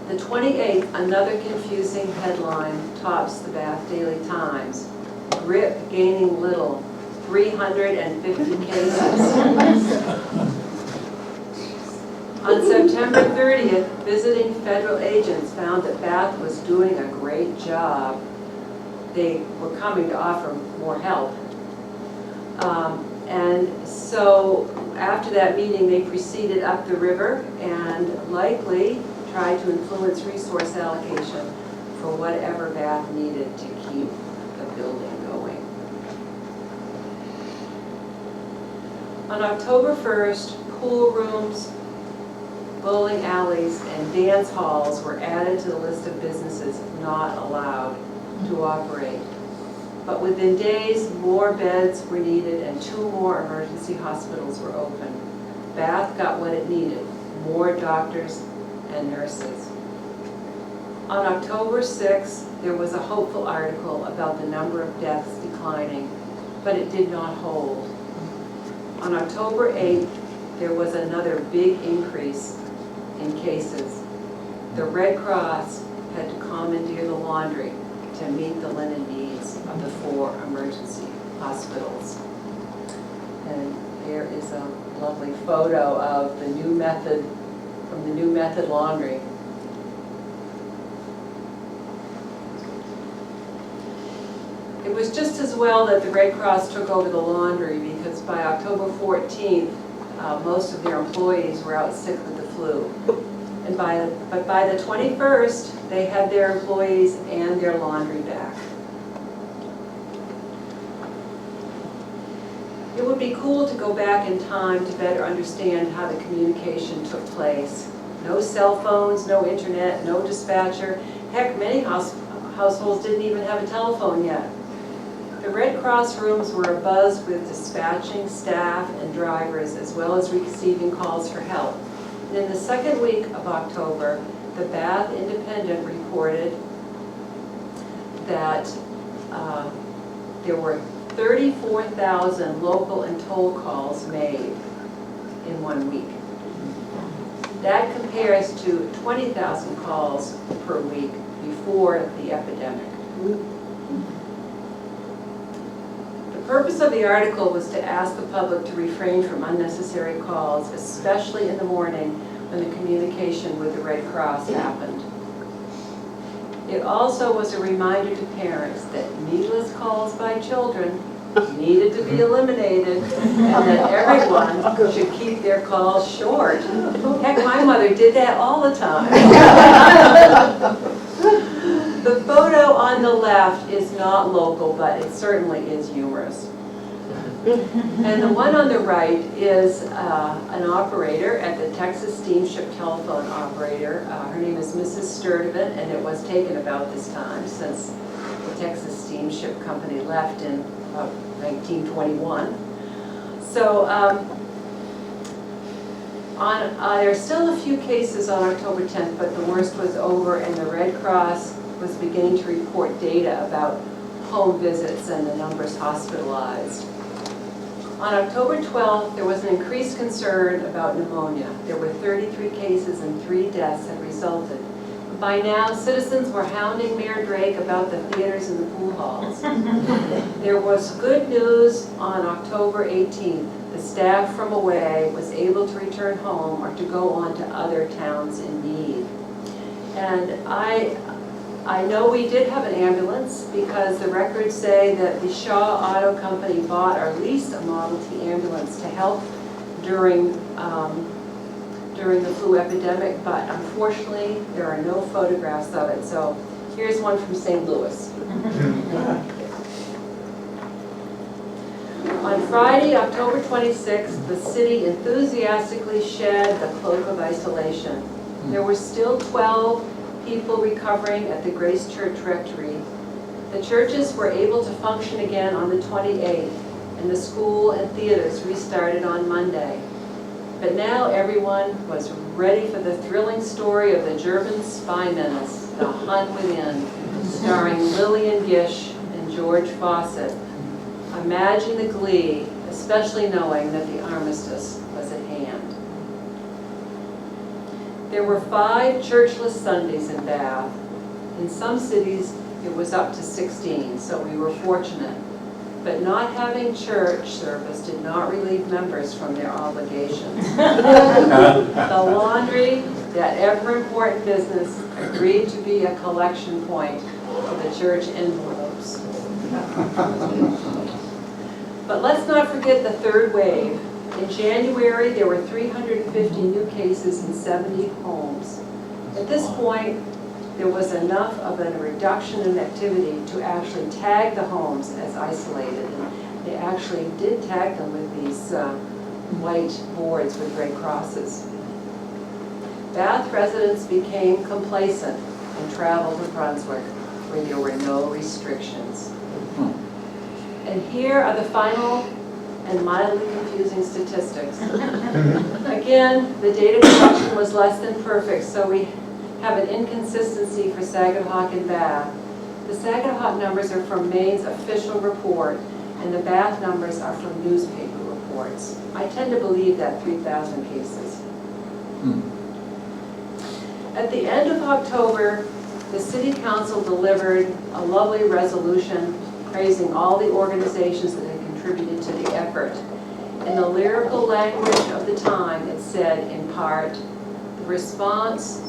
the 28th, another confusing headline tops the Bath Daily Times. Grip gaining little, 350 cases. On September 30th, visiting federal agents found that Bath was doing a great job. They were coming to offer more help. And so after that meeting, they proceeded up the river and likely tried to influence resource allocation for whatever Bath needed to keep the building going. On October 1st, pool rooms, bowling alleys, and dance halls were added to the list of businesses not allowed to operate. But within days, more beds were needed and 2 more emergency hospitals were open. Bath got what it needed, more doctors and nurses. On October 6th, there was a hopeful article about the number of deaths declining, but it did not hold. On October 8th, there was another big increase in cases. The Red Cross had to commandeer the laundry to meet the linen needs of the 4 emergency hospitals. And there is a lovely photo of the new method, from the new method laundry. It was just as well that the Red Cross took over the laundry, because by October 14th, most of their employees were out sick with the flu. And but by the 21st, they had their employees and their laundry back. It would be cool to go back in time to better understand how the communication took place. No cell phones, no internet, no dispatcher. Heck, many households didn't even have a telephone yet. The Red Cross rooms were abuzz with dispatching staff and drivers, as well as receiving calls for help. And in the second week of October, the Bath Independent reported that there were 34,000 local and toll calls made in 1 week. That compares to 20,000 calls per week before the epidemic. The purpose of the article was to ask the public to refrain from unnecessary calls, especially in the morning when the communication with the Red Cross happened. It also was a reminder to parents that needless calls by children needed to be eliminated, and that everyone should keep their calls short. Heck, my mother did that all the time. The photo on the left is not local, but it certainly is humorous. And the one on the right is an operator at the Texas Steamship telephone operator. Her name is Mrs. Sturdivant, and it was taken about this time, since the Texas Steamship Company left in 1921. So there are still a few cases on October 10th, but the worst was over, and the Red Cross was beginning to report data about home visits and the numbers hospitalized. On October 12th, there was an increased concern about pneumonia. There were 33 cases and 3 deaths had resulted. By now, citizens were hounding Mayor Drake about the theaters and the pool halls. There was good news on October 18th. The staff from away was able to return home or to go on to other towns in need. And I know we did have an ambulance, because the records say that the Shaw Auto Company bought or leased a Model T ambulance to help during the flu epidemic, but unfortunately there are no photographs of it. So here's one from St. Louis. On Friday, October 26th, the city enthusiastically shed the cloak of isolation. There were still 12 people recovering at the Grace Church Rectory. The churches were able to function again on the 28th, and the school and theaters restarted on Monday. But now everyone was ready for the thrilling story of the German spy menace, The Hun Within, starring Lillian Gish and George Fawcett. Imagine the glee, especially knowing that the armistice was at hand. There were 5 churchless Sundays in Bath. In some cities, it was up to 16, so we were fortunate. But not having church service did not relieve members from their obligations. The laundry, that ever-important business, agreed to be a collection point for the church envelopes. But let's not forget the third wave. In January, there were 350 new cases in 70 homes. At this point, there was enough of a reduction in activity to actually tag the homes as isolated. And they actually did tag them with these white boards with red crosses. Bath residents became complacent and traveled to Brunswick, where there were no restrictions. And here are the final and mildly confusing statistics. Again, the data collection was less than perfect, so we have an inconsistency for Saginaw and Bath. The Saginaw numbers are from Maine's official report, and the Bath numbers are from newspaper reports. I tend to believe that 3,000 cases. At the end of October, the City Council delivered a lovely resolution praising all the organizations that had contributed to the effort. In the lyrical language of the time, it said, in part, the response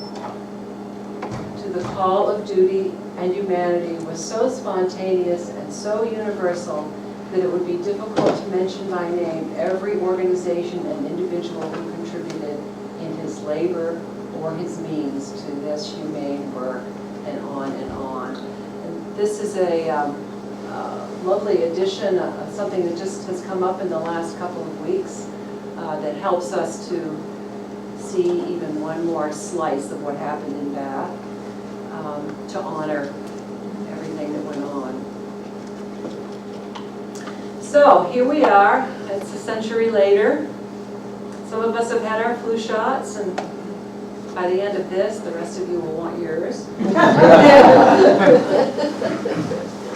to the call of duty and humanity was so spontaneous and so universal that it would be difficult to mention by name every organization and individual who contributed in his labor or his means to this humane work, and on and on. And this is a lovely addition, something that just has come up in the last couple of weeks that helps us to see even one more slice of what happened in Bath, to honor everything that went on. So here we are, it's a century later. Some of us have had our flu shots, and by the end of this, the rest of you will want yours.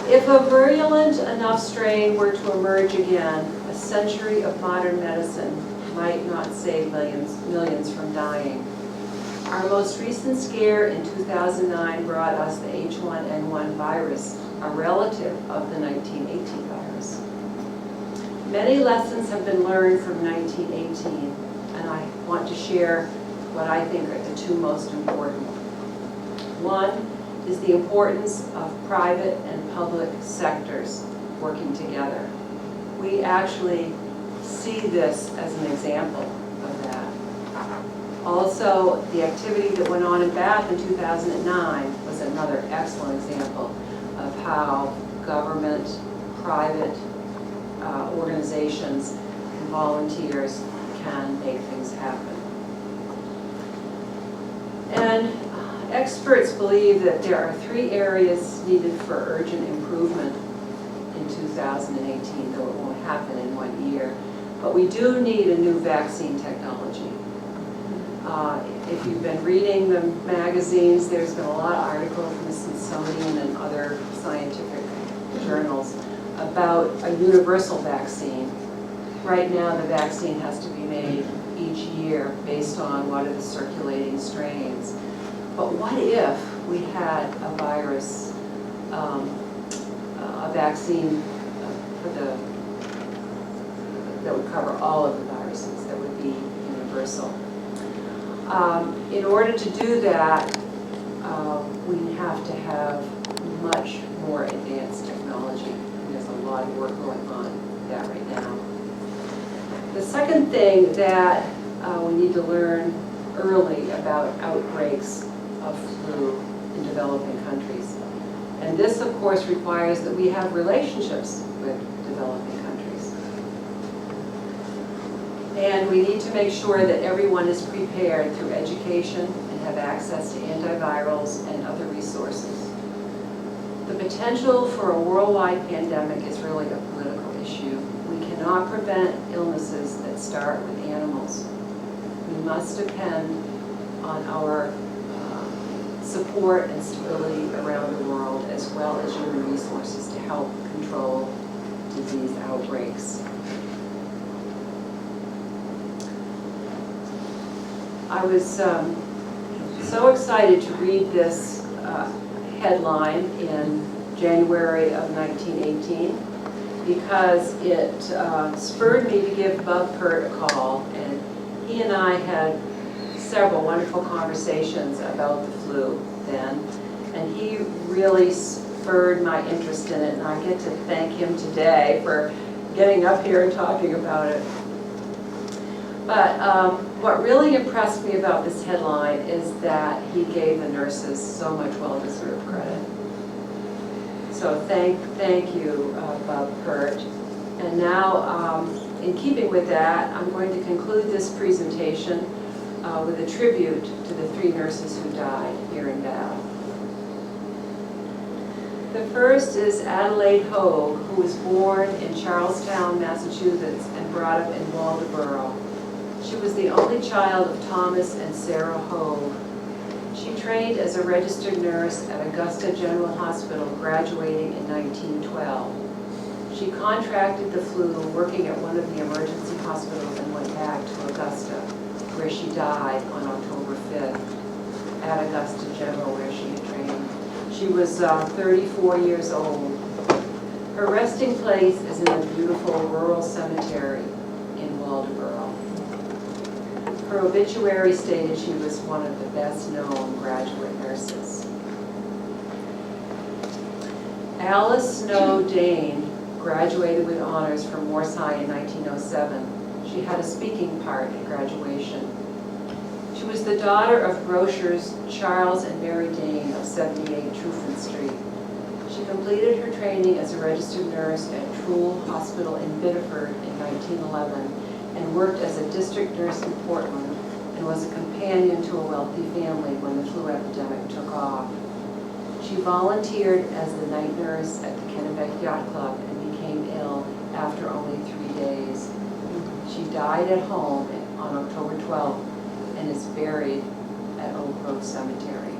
If a virulent enough strain were to emerge again, a century of modern medicine might not save millions from dying. Our most recent scare in 2009 brought us the H1N1 virus, a relative of the 1918 virus. Many lessons have been learned from 1918, and I want to share what I think are the 2 most important. One is the importance of private and public sectors working together. We actually see this as an example of that. Also, the activity that went on in Bath in 2009 was another excellent example of how government, private organizations, and volunteers can make things happen. And experts believe that there are 3 areas needed for urgent improvement in 2018, though it won't happen in 1 year. But we do need a new vaccine technology. If you've been reading the magazines, there's been a lot of articles from the Smithsonian and other scientific journals about a universal vaccine. Right now, the vaccine has to be made each year based on what are the circulating strains. But what if we had a virus, a vaccine that would cover all of the viruses, that would be universal? In order to do that, we have to have much more advanced technology. And there's a lot of work going on with that right now. The second thing that we need to learn early about outbreaks of flu in developing countries. And this, of course, requires that we have relationships with developing countries. And we need to make sure that everyone is prepared through education and have access to antivirals and other resources. The potential for a worldwide pandemic is really a political issue. We cannot prevent illnesses that start with animals. We must depend on our support and stability around the world, as well as human resources to help control disease outbreaks. I was so excited to read this headline in January of 1918 because it spurred me to give Bob Pert a call, and he and I had several wonderful conversations about the flu then, and he really spurred my interest in it, and I get to thank him today for getting up here and talking about it. But what really impressed me about this headline is that he gave the nurses so much well-deserved credit. So thank you, Bob Pert. And now, in keeping with that, I'm going to conclude this presentation with a tribute to the 3 nurses who died here in Bath. The first is Adelaide Hogue, who was born in Charlestown, Massachusetts, and brought up in Waldoboro. She was the only child of Thomas and Sarah Hogue. She trained as a registered nurse at Augusta General Hospital, graduating in 1912. She contracted the flu working at one of the emergency hospitals and went back to Augusta, where she died on October 5th at Augusta General, where she had trained. She was 34 years old. Her resting place is in a beautiful rural cemetery in Waldoboro. Her obituary stated she was one of the best-known graduate nurses. Alice Snow Dane graduated with honors from Morse High in 1907. She had a speaking part at graduation. She was the daughter of grocers Charles and Mary Dane of 78 Truffin Street. She completed her training as a registered nurse at Trull Hospital in Biddeford in 1911 and worked as a district nurse in Portland and was a companion to a wealthy family when the flu epidemic took off. She volunteered as the night nurse at the Kennebec Yacht Club and became ill after only 3 days. She died at home on October 12th and is buried at Oak Grove Cemetery.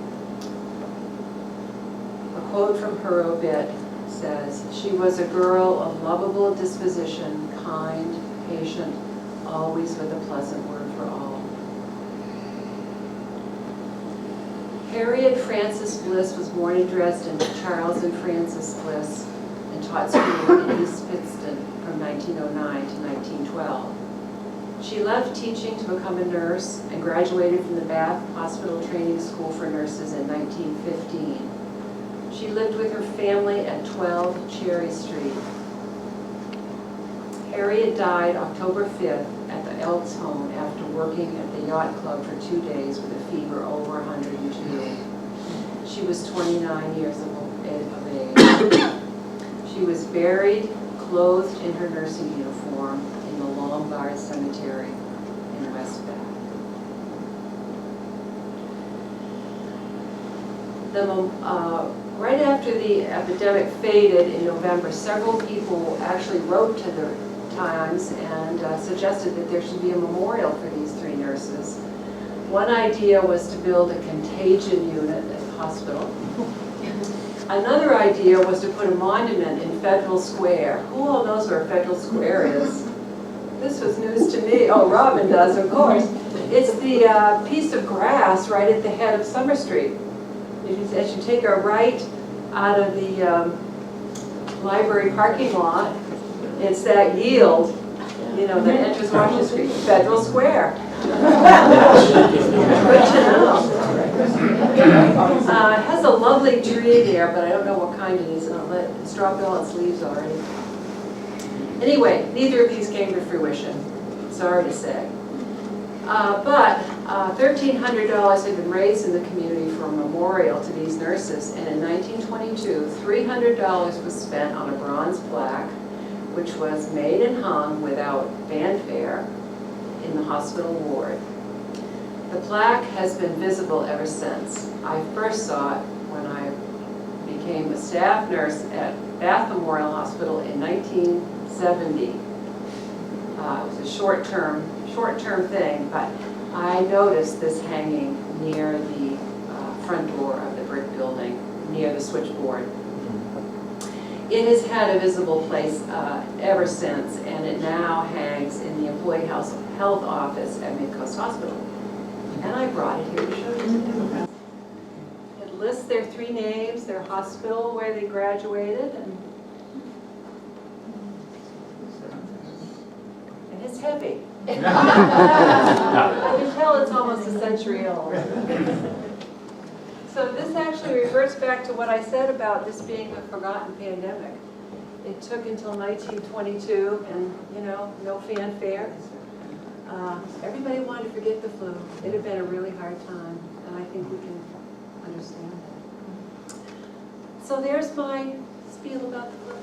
A quote from her obit says, "She was a girl of lovable disposition, kind, patient, always with a pleasant word for all." Harriet Frances Bliss was born in Dresden to Charles and Frances Bliss and taught school in East Pittston from 1909 to 1912. She left teaching to become a nurse and graduated from the Bath Hospital Training School for Nurses in 1915. She lived with her family at 12 Cherry Street. Harriet died October 5th at the Elks Home after working at the Yacht Club for 2 days with a fever over 102. She was 29 years of age. She was buried, clothed in her nursing uniform, in the Lombard Cemetery in West Bath. Right after the epidemic faded in November, several people actually wrote to the Times and suggested that there should be a memorial for these 3 nurses. One idea was to build a contagion unit at the hospital. Another idea was to put a monument in Federal Square. Who all knows where Federal Square is? This was news to me. Oh, Robin does, of course. It's the piece of grass right at the head of Summer Street. As you take a right out of the library parking lot, it's that yield, you know, that enters Washington Street, Federal Square. Good to know. It has a lovely tree there, but I don't know what kind it is, and it's dropped all its leaves already. Anyway, neither of these came to fruition, sorry to say. But $1,300 had been raised in the community for a memorial to these nurses, and in 1922, $300 was spent on a bronze plaque, which was made and hung without fanfare in the hospital ward. The plaque has been visible ever since. I first saw it when I became a staff nurse at Bath Memorial Hospital in 1970. It was a short-term thing, but I noticed this hanging near the front door of the brick building, near the switchboard. It has had a visible place ever since, and it now hangs in the Employee Health Office at Midcoast Hospital. And I brought it here to show you today. It lists their 3 names, their hospital where they graduated, and it's heavy. I can tell it's almost a century old. So this actually reverts back to what I said about this being a forgotten pandemic. It took until 1922 and, no fanfare. Everybody wanted to forget the flu. It had been a really hard time, and I think we can understand that. So there's my spiel about the flu.